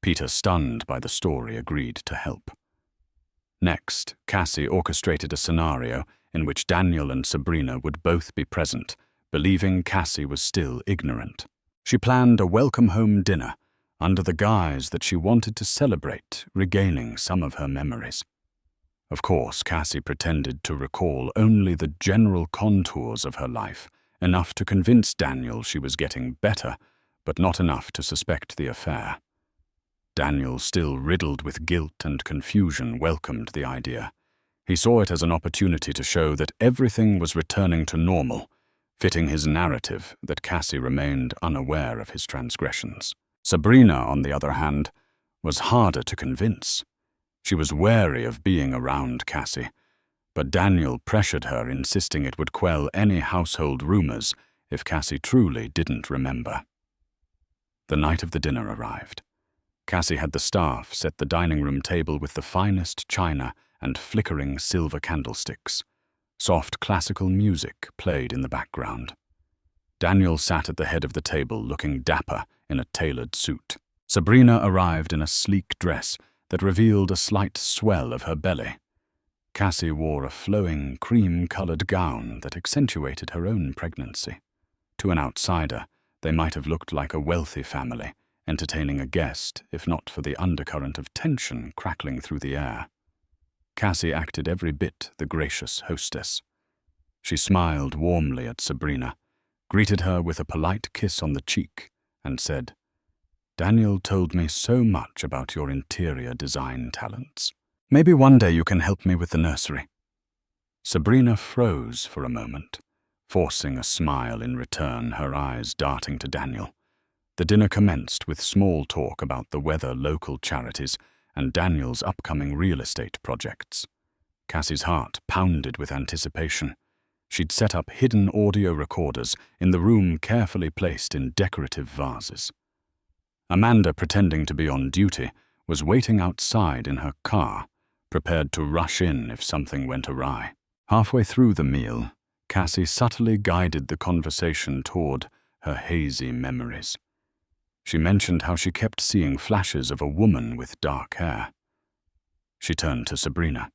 Peter, stunned by the story, agreed to help. Next, Cassie orchestrated a scenario in which Daniel and Sabrina would both be present, believing Cassie was still ignorant. She planned a welcome-home dinner under the guise that she wanted to celebrate regaining some of her memories. Of course, Cassie pretended to recall only the general contours of her life, enough to convince Daniel she was getting better, but not enough to suspect the affair. Daniel, still riddled with guilt and confusion, welcomed the idea. He saw it as an opportunity to show that everything was returning to normal, fitting his narrative that Cassie remained unaware of his transgressions. Sabrina, on the other hand, was harder to convince. She was wary of being around Cassie, but Daniel pressured her, insisting it would quell any household rumors if Cassie truly didn't remember. The night of the dinner arrived. Cassie had the staff set the dining room table with the finest china and flickering silver candlesticks. Soft classical music played in the background. Daniel sat at the head of the table, looking dapper in a tailored suit. Sabrina arrived in a sleek dress that revealed a slight swell of her belly. Cassie wore a flowing, cream-colored gown that accentuated her own pregnancy. To an outsider, they might have looked like a wealthy family, entertaining a guest, if not for the undercurrent of tension crackling through the air. Cassie acted every bit the gracious hostess. She smiled warmly at Sabrina, greeted her with a polite kiss on the cheek, and said, "Daniel told me so much about your interior design talents. Maybe one day you can help me with the nursery." Sabrina froze for a moment, forcing a smile in return, her eyes darting to Daniel. The dinner commenced with small talk about the weather, local charities, and Daniel's upcoming real estate projects. Cassie's heart pounded with anticipation. She'd set up hidden audio recorders in the room, carefully placed in decorative vases. Amanda, pretending to be on duty, was waiting outside in her car, prepared to rush in if something went awry. Halfway through the meal, Cassie subtly guided the conversation toward her hazy memories. She mentioned how she kept seeing flashes of a woman with dark hair. She turned to Sabrina.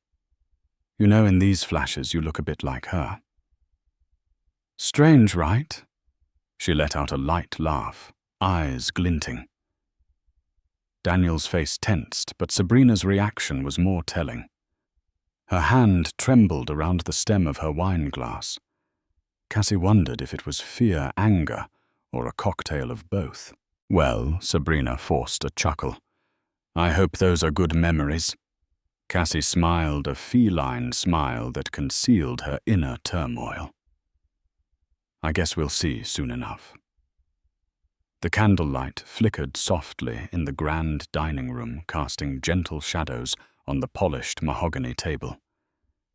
"You know, in these flashes you look a bit like her." "Strange, right?" She let out a light laugh, eyes glinting. Daniel's face tensed, but Sabrina's reaction was more telling. Her hand trembled around the stem of her wine glass, Cassie wondered if it was fear, anger, or a cocktail of both. "Well," Sabrina forced a chuckle. "I hope those are good memories." Cassie smiled, a feline smile that concealed her inner turmoil. "I guess we'll see soon enough." The candlelight flickered softly in the grand dining room, casting gentle shadows on the polished mahogany table.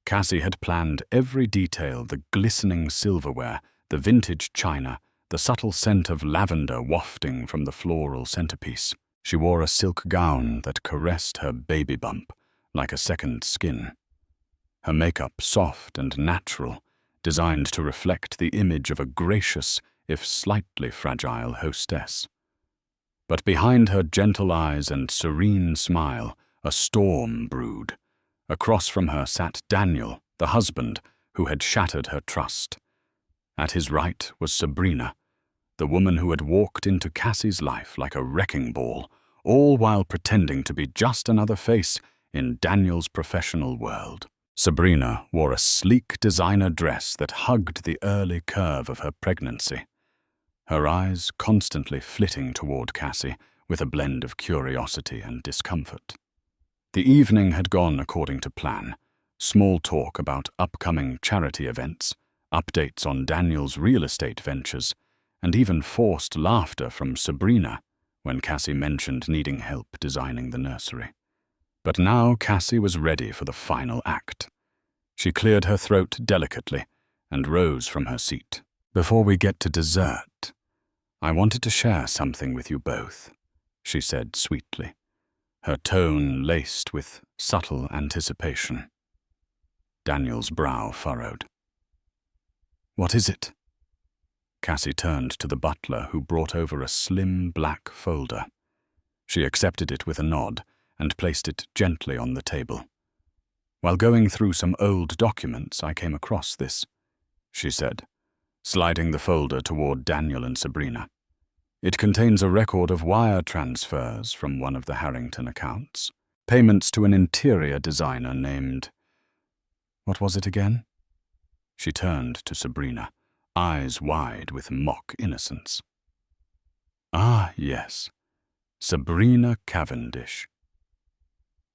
Cassie had planned every detail: the glistening silverware, the vintage china, the subtle scent of lavender wafting from the floral centerpiece. She wore a silk gown that caressed her baby bump like a second skin. Her makeup soft and natural, designed to reflect the image of a gracious, if slightly fragile, hostess. But behind her gentle eyes and serene smile, a storm brewed. Across from her sat Daniel, the husband who had shattered her trust. At his right was Sabrina, the woman who had walked into Cassie's life like a wrecking ball, all while pretending to be just another face in Daniel's professional world. Sabrina wore a sleek designer dress that hugged the early curve of her pregnancy, her eyes constantly flitting toward Cassie with a blend of curiosity and discomfort. The evening had gone according to plan. Small talk about upcoming charity events, updates on Daniel's real estate ventures, and even forced laughter from Sabrina when Cassie mentioned needing help designing the nursery. But now Cassie was ready for the final act. She cleared her throat delicately and rose from her seat. "Before we get to dessert, I wanted to share something with you both," she said sweetly, her tone laced with subtle anticipation. Daniel's brow furrowed. "What is it?" Cassie turned to the butler, who brought over a slim black folder. She accepted it with a nod and placed it gently on the table. "While going through some old documents, I came across this," she said, sliding the folder toward Daniel and Sabrina. "It contains a record of wire transfers from one of the Harrington accounts, payments to an interior designer named... What was it again?" She turned to Sabrina, eyes wide with mock innocence. "Ah, yes, Sabrina Cavendish."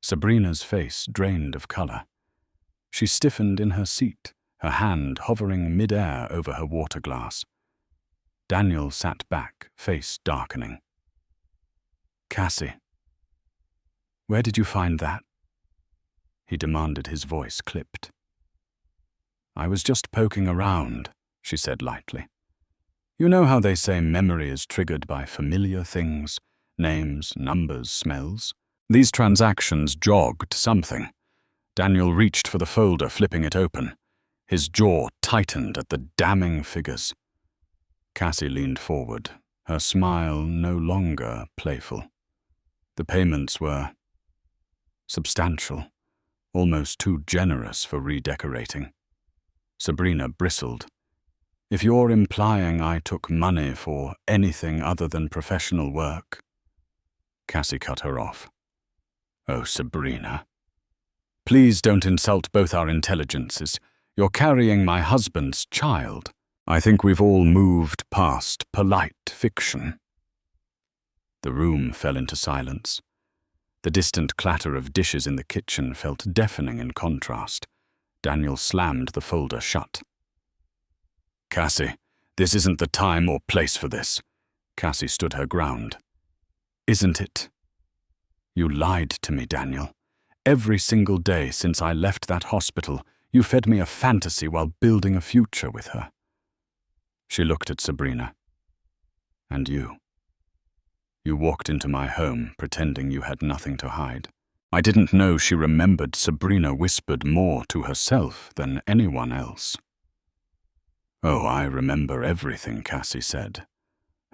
Sabrina's face drained of color. She stiffened in her seat, her hand hovering mid-air over her water glass. Daniel sat back, face darkening. "Cassie, where did you find that?" he demanded, his voice clipped. "I was just poking around," she said lightly. "You know how they say memory is triggered by familiar things, names, numbers, smells? These transactions jogged something." Daniel reached for the folder, flipping it open. His jaw tightened at the damning figures. Cassie leaned forward, her smile no longer playful. The payments were substantial, almost too generous for redecorating. Sabrina bristled. "If you're implying I took money for anything other than professional work..." Cassie cut her off. "Oh, Sabrina. Please don't insult both our intelligences. You're carrying my husband's child. I think we've all moved past polite fiction." The room fell into silence. The distant clatter of dishes in the kitchen felt deafening in contrast. Daniel slammed the folder shut. "Cassie, this isn't the time or place for this." Cassie stood her ground. "Isn't it? You lied to me, Daniel. Every single day since I left that hospital, you fed me a fantasy while building a future with her." She looked at Sabrina. "And you? You walked into my home pretending you had nothing to hide." I didn't know she remembered Sabrina whispered more to herself than anyone else. "Oh, I remember everything," Cassie said,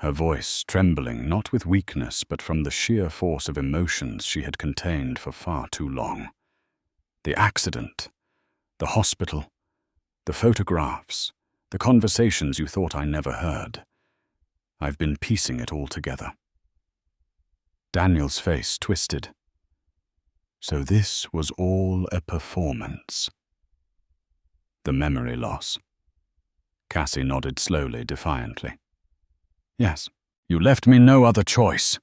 her voice trembling not with weakness but from the sheer force of emotions she had contained for far too long. "The accident, the hospital, the photographs, the conversations you thought I never heard. I've been piecing it all together." Daniel's face twisted. So this was all a performance. The memory loss. Cassie nodded slowly, defiantly. Yes, you left me no other choice.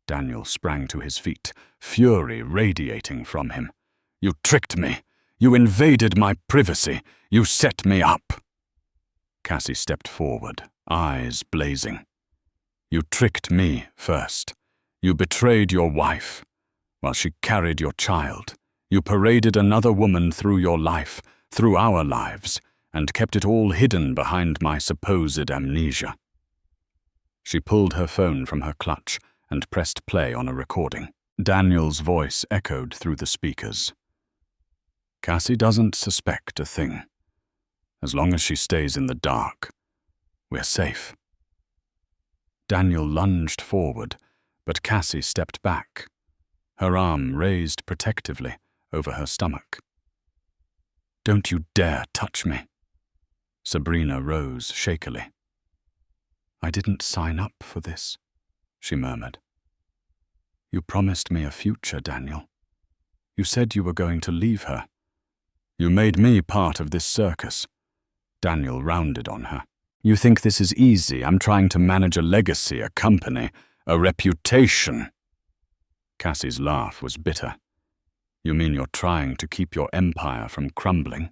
Daniel sprang to his feet, fury radiating from him. You tricked me. You invaded my privacy. You set me up. Cassie stepped forward, eyes blazing. You tricked me first. You betrayed your wife. While she carried your child, you paraded another woman through your life, through our lives, and kept it all hidden behind my supposed amnesia. She pulled her phone from her clutch and pressed play on a recording. Daniel's voice echoed through the speakers. Cassie doesn't suspect a thing. As long as she stays in the dark, we're safe. Daniel lunged forward, but Cassie stepped back, her arm raised protectively over her stomach. Don't you dare touch me. Sabrina rose shakily. I didn't sign up for this, she murmured. You promised me a future, Daniel. You said you were going to leave her. You made me part of this circus. Daniel rounded on her. You think this is easy? I'm trying to manage a legacy, a company, a reputation. Cassie's laugh was bitter. You mean you're trying to keep your empire from crumbling?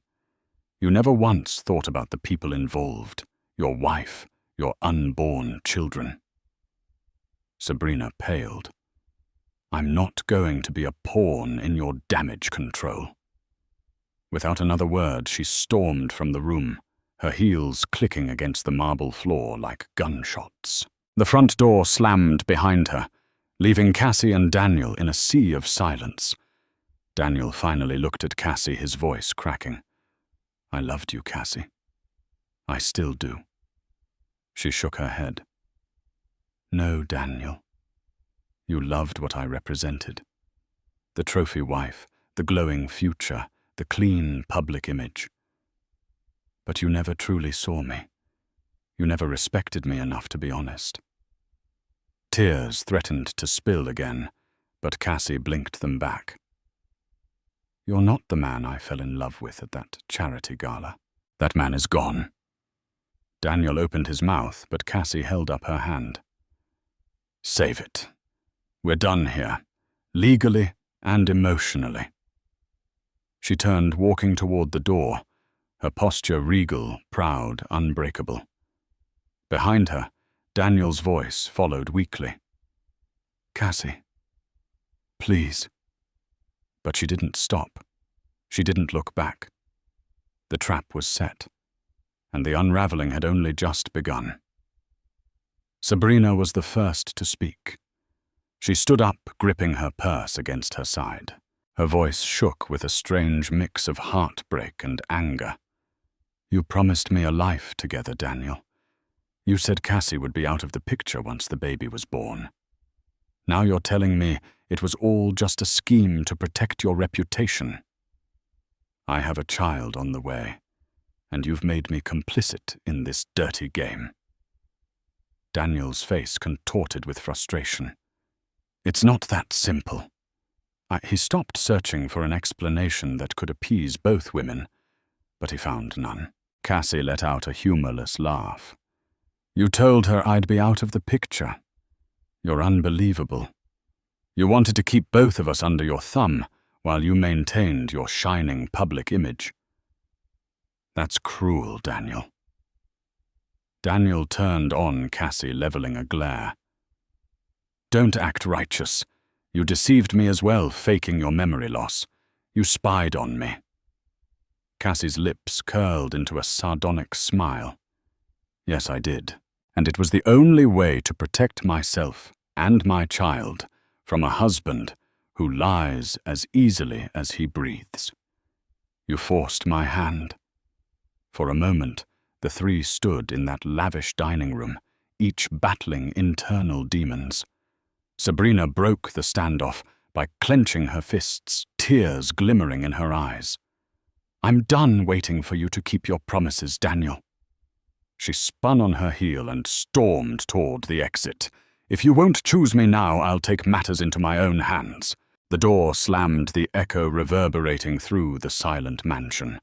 You never once thought about the people involved, your wife, your unborn children. Sabrina paled. I'm not going to be a pawn in your damage control. Without another word, she stormed from the room, her heels clicking against the marble floor like gunshots. The front door slammed behind her, leaving Cassie and Daniel in a sea of silence. Daniel finally looked at Cassie, his voice cracking. I loved you, Cassie. I still do. She shook her head. No, Daniel. You loved what I represented. The trophy wife, the glowing future, the clean public image. But you never truly saw me. You never respected me enough to be honest. Tears threatened to spill again, but Cassie blinked them back. You're not the man I fell in love with at that charity gala. That man is gone. Daniel opened his mouth, but Cassie held up her hand. Save it. We're done here, legally and emotionally. She turned, walking toward the door, her posture regal, proud, unbreakable. Behind her, Daniel's voice followed weakly. Cassie, please. But she didn't stop. She didn't look back. The trap was set, and the unraveling had only just begun. Sabrina was the first to speak. She stood up, gripping her purse against her side. Her voice shook with a strange mix of heartbreak and anger. You promised me a life together, Daniel. You said Cassie would be out of the picture once the baby was born. Now you're telling me it was all just a scheme to protect your reputation. I have a child on the way, and you've made me complicit in this dirty game. Daniel's face contorted with frustration. It's not that simple. He stopped searching for an explanation that could appease both women, but he found none. Cassie let out a humorless laugh. You told her I'd be out of the picture. You're unbelievable. You wanted to keep both of us under your thumb while you maintained your shining public image. That's cruel, Daniel. Daniel turned on Cassie, leveling a glare. Don't act righteous. You deceived me as well, faking your memory loss. You spied on me. Cassie's lips curled into a sardonic smile. Yes, I did. And it was the only way to protect myself and my child from a husband who lies as easily as he breathes. You forced my hand. For a moment, the three stood in that lavish dining room, each battling internal demons. Sabrina broke the standoff by clenching her fists, tears glimmering in her eyes. I'm done waiting for you to keep your promises, Daniel. She spun on her heel and stormed toward the exit. If you won't choose me now, I'll take matters into my own hands. The door slammed, the echo reverberating through the silent mansion.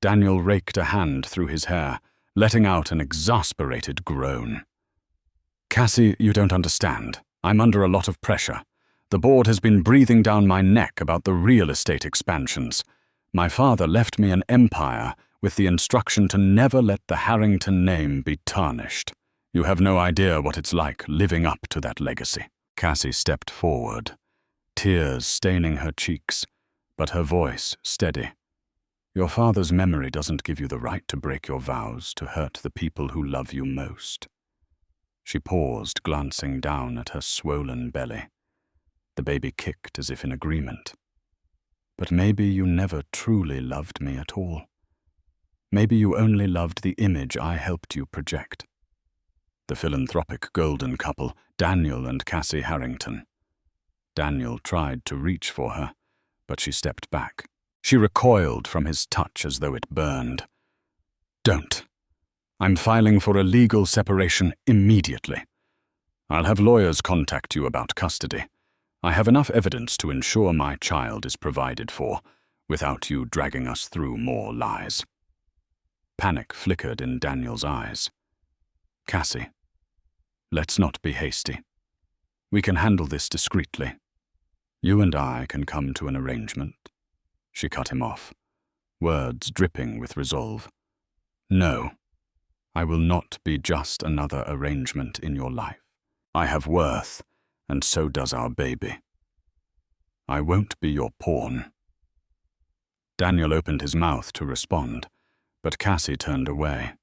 Daniel raked a hand through his hair, letting out an exasperated groan. "Cassie, you don't understand. I'm under a lot of pressure. The board has been breathing down my neck about the real estate expansions. My father left me an empire with the instruction to never let the Harrington name be tarnished. You have no idea what it's like living up to that legacy." Cassie stepped forward, tears staining her cheeks, but her voice steady. "Your father's memory doesn't give you the right to break your vows to hurt the people who love you most." She paused, glancing down at her swollen belly. The baby kicked as if in agreement. "But maybe you never truly loved me at all. Maybe you only loved the image I helped you project." The philanthropic golden couple, Daniel and Cassie Harrington. Daniel tried to reach for her, but she stepped back. She recoiled from his touch as though it burned. "Don't. I'm filing for a legal separation immediately. I'll have lawyers contact you about custody. I have enough evidence to ensure my child is provided for, without you dragging us through more lies." Panic flickered in Daniel's eyes. "Cassie, let's not be hasty. We can handle this discreetly. You and I can come to an arrangement." She cut him off, words dripping with resolve. "No, I will not be just another arrangement in your life. I have worth, and so does our baby. I won't be your pawn." Daniel opened his mouth to respond, but Cassie turned away.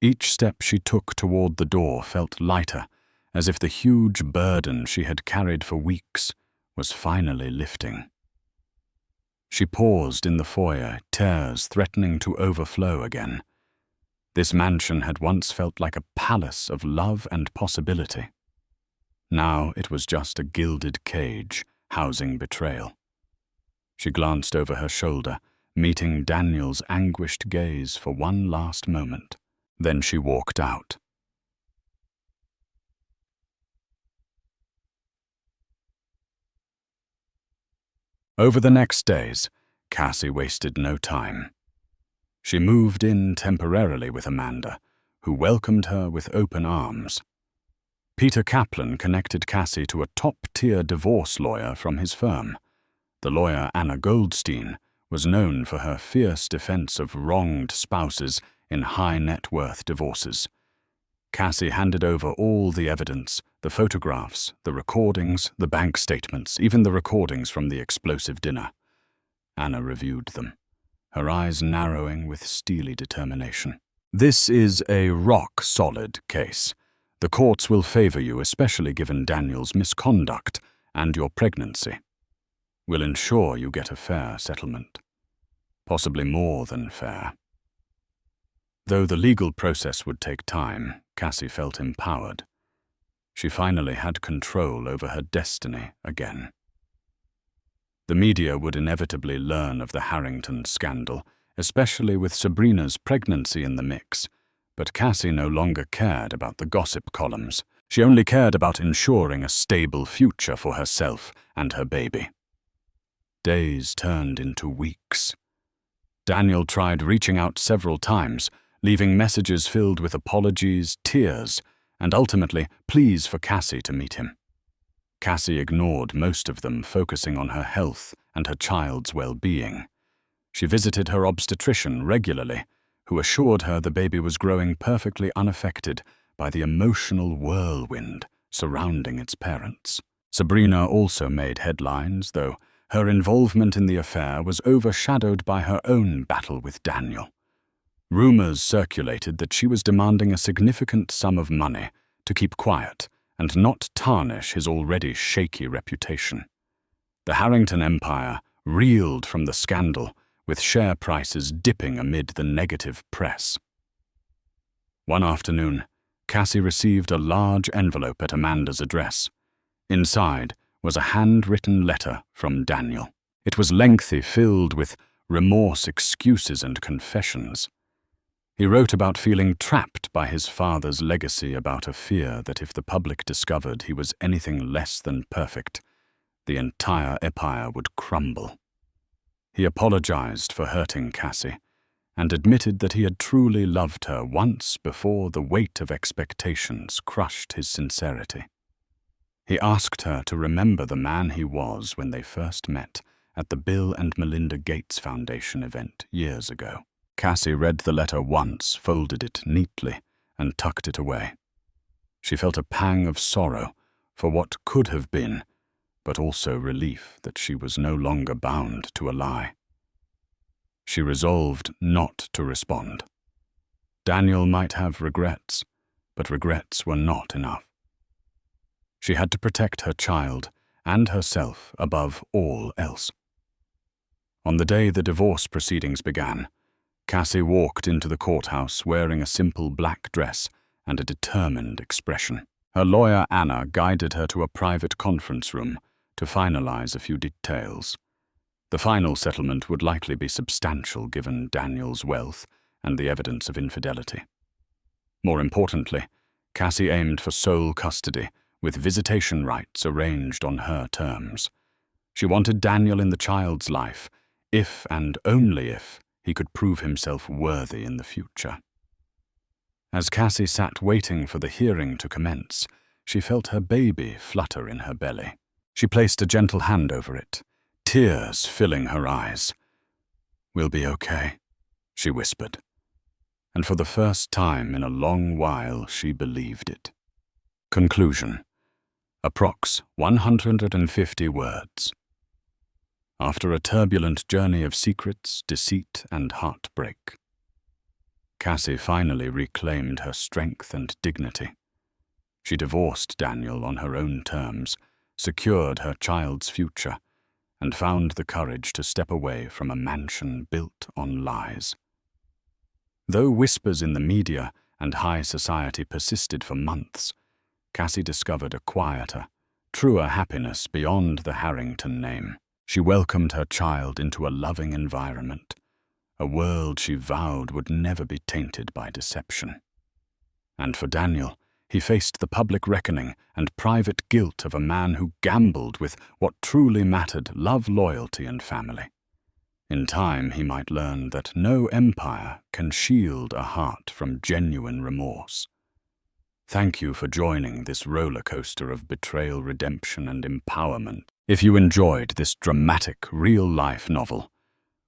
Each step she took toward the door felt lighter, as if the huge burden she had carried for weeks was finally lifting. She paused in the foyer, tears threatening to overflow again. This mansion had once felt like a palace of love and possibility. Now it was just a gilded cage housing betrayal. She glanced over her shoulder, meeting Daniel's anguished gaze for one last moment. Then she walked out. Over the next days, Cassie wasted no time. She moved in temporarily with Amanda, who welcomed her with open arms. Peter Kaplan connected Cassie to a top-tier divorce lawyer from his firm. The lawyer Anna Goldstein was known for her fierce defense of wronged spouses in high-net-worth divorces. Cassie handed over all the evidence, the photographs, the recordings, the bank statements, even the recordings from the explosive dinner. Anna reviewed them, her eyes narrowing with steely determination. "This is a rock-solid case. The courts will favor you, especially given Daniel's misconduct and your pregnancy. We'll ensure you get a fair settlement. Possibly more than fair." Though the legal process would take time, Cassie felt empowered. She finally had control over her destiny again. The media would inevitably learn of the Harrington scandal, especially with Sabrina's pregnancy in the mix, but Cassie no longer cared about the gossip columns. She only cared about ensuring a stable future for herself and her baby. Days turned into weeks. Daniel tried reaching out several times, leaving messages filled with apologies, tears, and ultimately pleas for Cassie to meet him. Cassie ignored most of them, focusing on her health and her child's well-being. She visited her obstetrician regularly, who assured her the baby was growing perfectly unaffected by the emotional whirlwind surrounding its parents. Sabrina also made headlines, though her involvement in the affair was overshadowed by her own battle with Daniel. Rumors circulated that she was demanding a significant sum of money to keep quiet and not tarnish his already shaky reputation. The Harrington empire reeled from the scandal, with share prices dipping amid the negative press. One afternoon, Cassie received a large envelope at Amanda's address. Inside was a handwritten letter from Daniel. It was lengthy, filled with remorse, excuses, and confessions. He wrote about feeling trapped by his father's legacy, about a fear that if the public discovered he was anything less than perfect, the entire empire would crumble. He apologized for hurting Cassie, and admitted that he had truly loved her once before the weight of expectations crushed his sincerity. He asked her to remember the man he was when they first met at the Bill and Melinda Gates Foundation event years ago. Cassie read the letter once, folded it neatly, and tucked it away. She felt a pang of sorrow for what could have been, but also relief that she was no longer bound to a lie. She resolved not to respond. Daniel might have regrets, but regrets were not enough. She had to protect her child and herself above all else. On the day the divorce proceedings began, Cassie walked into the courthouse wearing a simple black dress and a determined expression. Her lawyer, Anna, guided her to a private conference room to finalize a few details. The final settlement would likely be substantial given Daniel's wealth and the evidence of infidelity. More importantly, Cassie aimed for sole custody, with visitation rights arranged on her terms. She wanted Daniel in the child's life, if and only if he could prove himself worthy in the future. As Cassie sat waiting for the hearing to commence, she felt her baby flutter in her belly. She placed a gentle hand over it, tears filling her eyes. "We'll be okay," she whispered. And for the first time in a long while, she believed it. Conclusion. Approx 150 words. After a turbulent journey of secrets, deceit, and heartbreak, Cassie finally reclaimed her strength and dignity. She divorced Daniel on her own terms, secured her child's future, and found the courage to step away from a mansion built on lies. Though whispers in the media and high society persisted for months, Cassie discovered a quieter, truer happiness beyond the Harrington name. She welcomed her child into a loving environment, a world she vowed would never be tainted by deception. And for Daniel, he faced the public reckoning and private guilt of a man who gambled with what truly mattered: love, loyalty, and family. In time, he might learn that no empire can shield a heart from genuine remorse. Thank you for joining this roller coaster of betrayal, redemption, and empowerment. If you enjoyed this dramatic, real-life novel,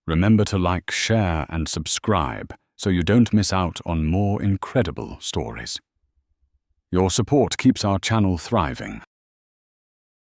remember to like, share, and subscribe so you don't miss out on more incredible stories. Your support keeps our channel thriving.